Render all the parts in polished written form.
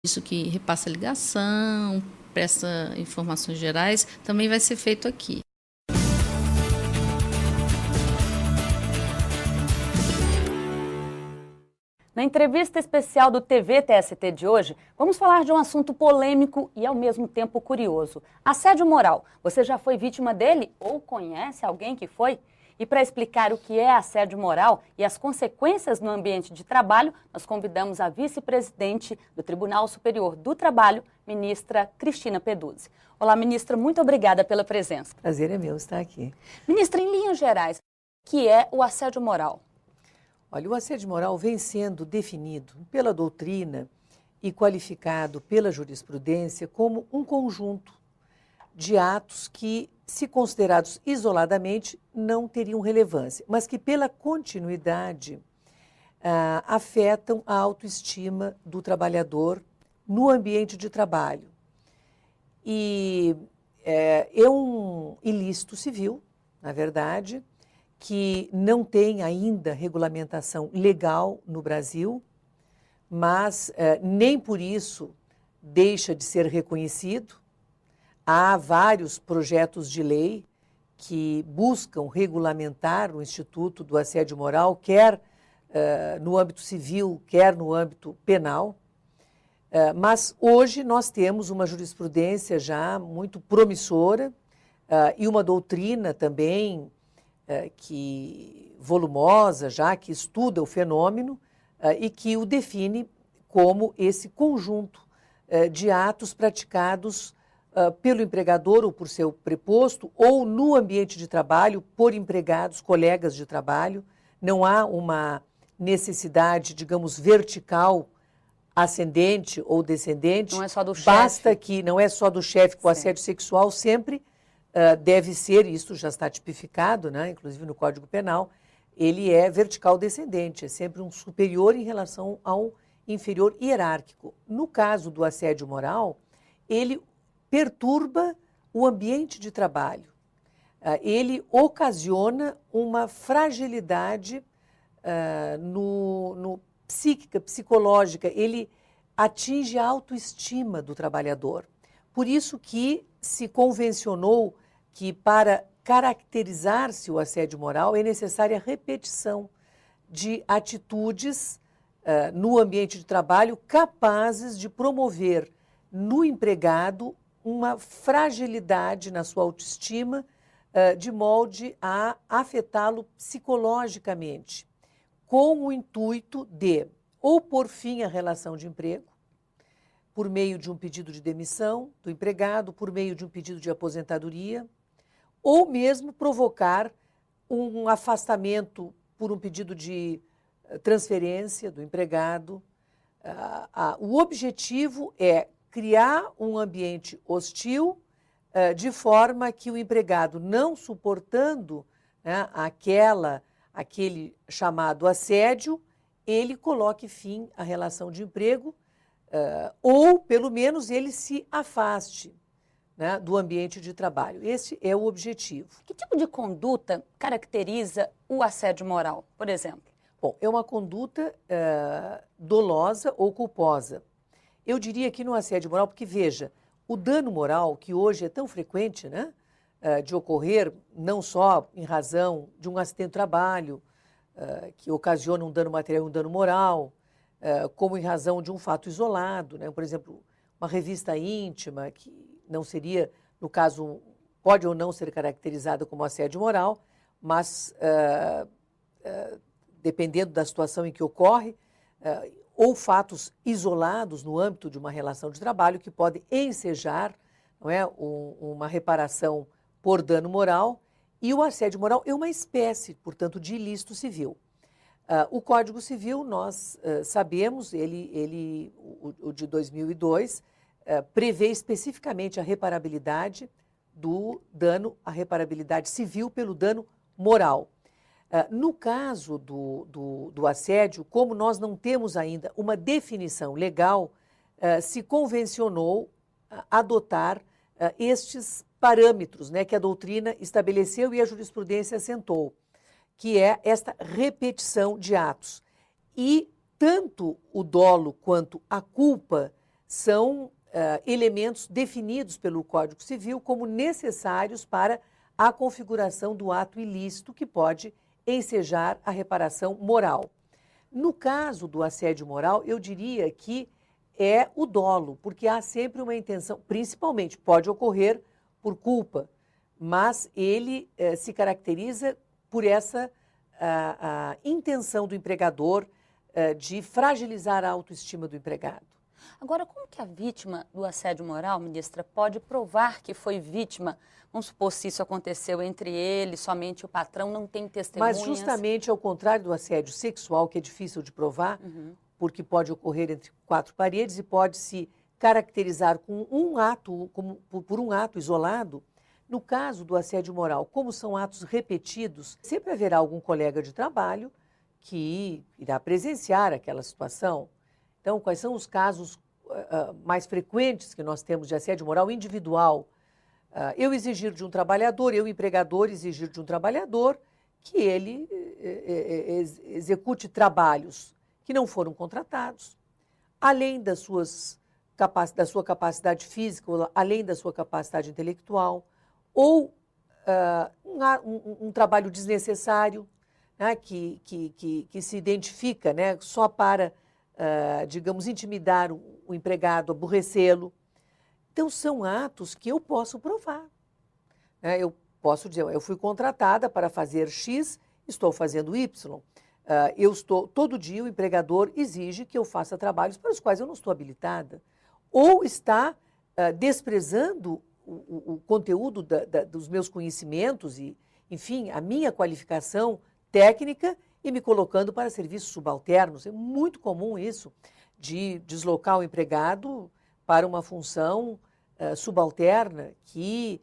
Isso que repassa ligação, presta informações gerais, também vai ser feito aqui. Na entrevista especial do TV TST de hoje, vamos falar de um assunto polêmico e ao mesmo tempo curioso. Assédio moral. Você já foi vítima dele ou conhece alguém que foi? E para explicar o que é assédio moral e as consequências no ambiente de trabalho, nós convidamos a vice-presidente do Tribunal Superior do Trabalho, ministra Cristina Peduzzi. Olá, ministra, muito obrigada pela presença. Prazer é meu estar aqui. Ministra, em linhas gerais, o que é o assédio moral? Olha, o assédio moral vem sendo definido pela doutrina e qualificado pela jurisprudência como um conjunto de atos que, se considerados isoladamente, não teriam relevância, mas que, pela continuidade, afetam a autoestima do trabalhador no ambiente de trabalho. E é um ilícito civil, na verdade, que não tem ainda regulamentação legal no Brasil, mas nem por isso deixa de ser reconhecido. Há vários projetos de lei que buscam regulamentar o Instituto do Assédio Moral, quer no âmbito civil, quer no âmbito penal. Mas hoje nós temos uma jurisprudência já muito promissora e uma doutrina também que volumosa, já que estuda o fenômeno e que o define como esse conjunto de atos praticados pelo empregador ou por seu preposto ou no ambiente de trabalho por empregados, colegas de trabalho. Não há uma necessidade, digamos, vertical, ascendente ou descendente. Não é só do chefe. Basta que não é só do chefe, que o assédio sexual sempre deve ser, isso já está tipificado, né, inclusive no Código Penal, ele é vertical descendente, é sempre um superior em relação ao inferior hierárquico. No caso do assédio moral, ele perturba o ambiente de trabalho, ele ocasiona uma fragilidade no psíquica, psicológica, ele atinge a autoestima do trabalhador. Por isso que se convencionou que para caracterizar-se o assédio moral é necessária a repetição de atitudes no ambiente de trabalho capazes de promover no empregado uma fragilidade na sua autoestima, de molde a afetá-lo psicologicamente, com o intuito de ou pôr fim à relação de emprego, por meio de um pedido de demissão do empregado, por meio de um pedido de aposentadoria, ou mesmo provocar um afastamento por um pedido de transferência do empregado. O objetivo é criar um ambiente hostil, de forma que o empregado, não suportando, né, aquele chamado assédio, ele coloque fim à relação de emprego, ou, pelo menos, ele se afaste, né, do ambiente de trabalho. Esse é o objetivo. Que tipo de conduta caracteriza o assédio moral, por exemplo? Bom, é uma conduta dolosa ou culposa. Eu diria que no assédio moral, porque, veja, o dano moral, que hoje é tão frequente, né, de ocorrer, não só em razão de um acidente de trabalho, que ocasiona um dano material e um dano moral, como em razão de um fato isolado, né? Por exemplo, uma revista íntima, que não seria, no caso, pode ou não ser caracterizada como assédio moral, mas, dependendo da situação em que ocorre, ou fatos isolados no âmbito de uma relação de trabalho que podem ensejar, não é, uma reparação por dano moral, e o assédio moral é uma espécie, portanto, de ilícito civil. O Código Civil, nós sabemos, o de 2002, prevê especificamente a reparabilidade do dano, a reparabilidade civil pelo dano moral. No caso do assédio, como nós não temos ainda uma definição legal, se convencionou adotar estes parâmetros, né, que a doutrina estabeleceu e a jurisprudência assentou, que é esta repetição de atos. E tanto o dolo quanto a culpa são elementos definidos pelo Código Civil como necessários para a configuração do ato ilícito que pode ensejar a reparação moral. No caso do assédio moral, eu diria que é o dolo, porque há sempre uma intenção, principalmente pode ocorrer por culpa, mas ele se caracteriza por essa a intenção do empregador de fragilizar a autoestima do empregado. Agora, como que a vítima do assédio moral, ministra, pode provar que foi vítima? Vamos supor, se isso aconteceu entre ele, somente o patrão, não tem testemunhas. Mas justamente ao contrário do assédio sexual, que é difícil de provar, porque pode ocorrer entre quatro paredes e pode se caracterizar com um ato, por um ato isolado. No caso do assédio moral, como são atos repetidos, sempre haverá algum colega de trabalho que irá presenciar aquela situação. Então, quais são os casos mais frequentes que nós temos de assédio moral individual? Eu exigir de um trabalhador, eu, empregador, exigir de um trabalhador que ele execute trabalhos que não foram contratados, além da sua capacidade física, além da sua capacidade intelectual, ou um trabalho desnecessário, né, que se identifica, né, só para, digamos, intimidar o empregado, aborrecê-lo. Então, são atos que eu posso provar. Né? Eu posso dizer, eu fui contratada para fazer X, estou fazendo Y. Todo dia o empregador exige que eu faça trabalhos para os quais eu não estou habilitada. Ou está desprezando o conteúdo dos meus conhecimentos e, enfim, a minha qualificação técnica e me colocando para serviços subalternos. É muito comum isso, de deslocar o empregado para uma função subalterna que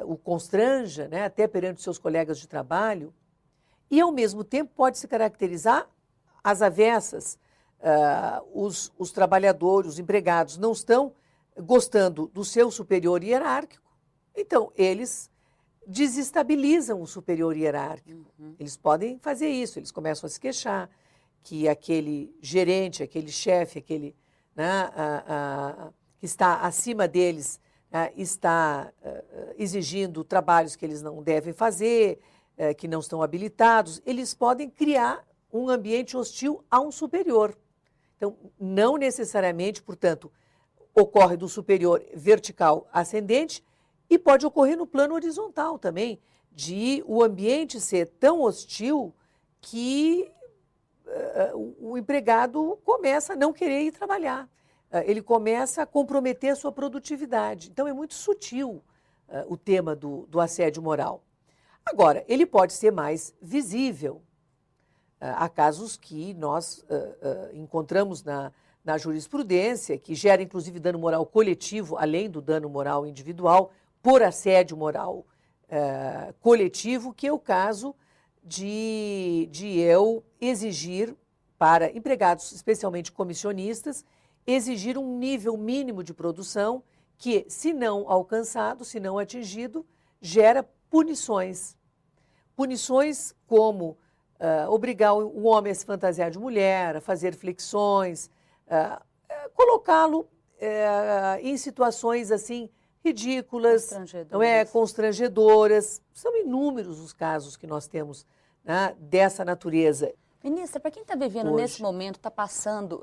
o constranja, né, até perante seus colegas de trabalho, e, ao mesmo tempo, pode se caracterizar às avessas. Os trabalhadores, os empregados, não estão gostando do seu superior hierárquico, então eles desestabilizam o superior hierárquico. Eles podem fazer isso, eles começam a se queixar que aquele gerente, aquele chefe, aquele, né, que está acima deles, está exigindo trabalhos que eles não devem fazer, que não estão habilitados. Eles podem criar um ambiente hostil a um superior. Então, não necessariamente, portanto, ocorre do superior vertical ascendente e pode ocorrer no plano horizontal também, de o ambiente ser tão hostil que o empregado começa a não querer ir trabalhar. Ele começa a comprometer a sua produtividade. Então, é muito sutil o tema do assédio moral. Agora, ele pode ser mais visível. Há casos que nós encontramos na jurisprudência, que gera inclusive dano moral coletivo, além do dano moral individual, por assédio moral coletivo, que é o caso de eu exigir para empregados, especialmente comissionistas, exigir um nível mínimo de produção que, se não alcançado, se não atingido, gera punições. Punições como obrigar o homem a se fantasiar de mulher, a fazer flexões, colocá-lo em situações assim ridículas, não é, constrangedoras. São inúmeros os casos que nós temos, né, dessa natureza. Ministra, para quem está vivendo hoje, nesse momento, está passando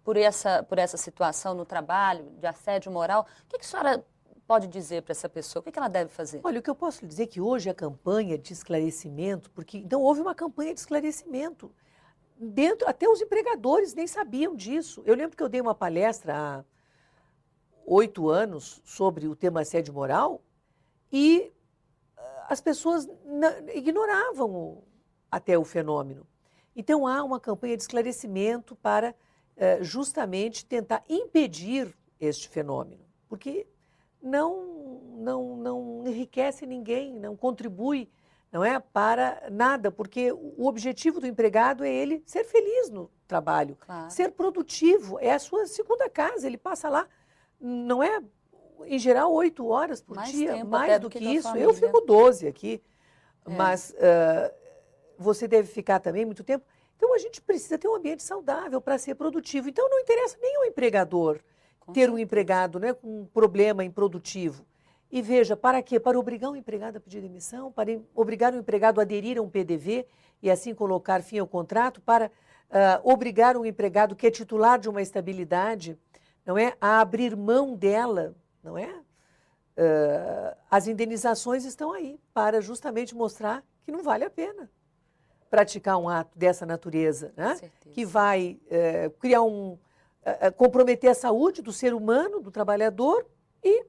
por essa situação no trabalho, de assédio moral, o que a senhora pode dizer para essa pessoa? O que ela deve fazer? Olha, o que eu posso lhe dizer é que hoje a campanha de esclarecimento, porque então houve uma campanha de esclarecimento. Até os empregadores nem sabiam disso. Eu lembro que eu dei uma palestra há 8 anos sobre o tema assédio moral e as pessoas ignoravam até o fenômeno. Então há uma campanha de esclarecimento para justamente tentar impedir este fenômeno, porque não enriquece ninguém, não contribui, não é, para nada, porque o objetivo do empregado é ele ser feliz no trabalho, claro, ser produtivo, é a sua segunda casa, ele passa lá, não é, em geral, 8 horas por dia, mais do que isso. Eu fico 12 aqui, mas você deve ficar também muito tempo. Então, a gente precisa ter um ambiente saudável para ser produtivo. Então, não interessa nem ao empregador ter um empregado, né, com um problema improdutivo. E veja, para quê? Para obrigar o empregado a pedir demissão, para obrigar o empregado a aderir a um PDV e assim colocar fim ao contrato, para obrigar um empregado que é titular de uma estabilidade, não é, a abrir mão dela, não é? As indenizações estão aí para justamente mostrar que não vale a pena praticar um ato dessa natureza, né? Que vai criar comprometer a saúde do ser humano, do trabalhador, e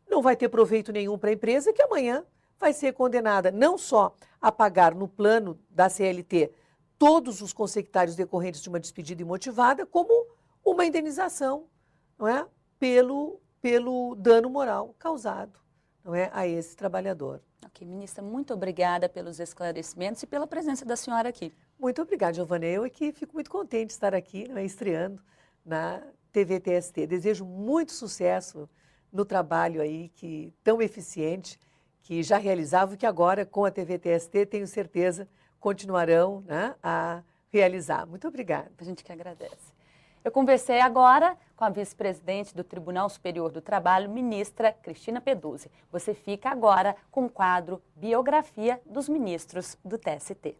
não vai ter proveito nenhum para a empresa, que amanhã vai ser condenada não só a pagar no plano da CLT todos os consectários decorrentes de uma despedida imotivada, como uma indenização, não é? Pelo dano moral causado, não é, a esse trabalhador. Ok, ministra, muito obrigada pelos esclarecimentos e pela presença da senhora aqui. Muito obrigada, Giovana. Eu aqui fico muito contente de estar aqui, não é, estreando na TV TST. Desejo muito sucesso no trabalho aí tão eficiente que já realizava e que agora, com a TV TST, tenho certeza, continuarão, né, a realizar. Muito obrigada. A gente que agradece. Eu conversei agora com a vice-presidente do Tribunal Superior do Trabalho, ministra Cristina Peduzzi. Você fica agora com o quadro Biografia dos Ministros do TST.